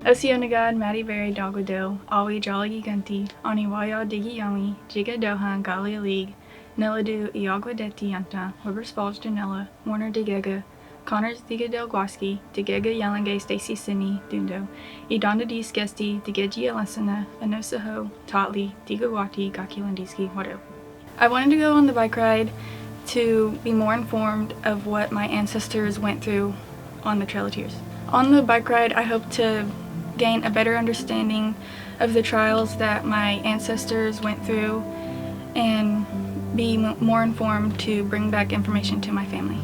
Oceanagad, Mattie Berry, Dogwadill, Awi Jolly Gunti, Aniwaya Digi Yami, Jiga Dohan, Galia League, Niladu, Iagwadeti Yanta, Weber Spalls Janella, Warner Digega, Connors Diga Del Guaski, Digega Yelangay Stacy Sidney, Dundo, Idonda D Skesti, Digeji Alessana, Anosaho, Totli, Digawati, Gakilandiski, Wado. I wanted to go on the bike ride to be more informed of what my ancestors went through on the Trail of Tears. On the bike ride, I hope to gain a better understanding of the trials that my ancestors went through and be more informed to bring back information to my family.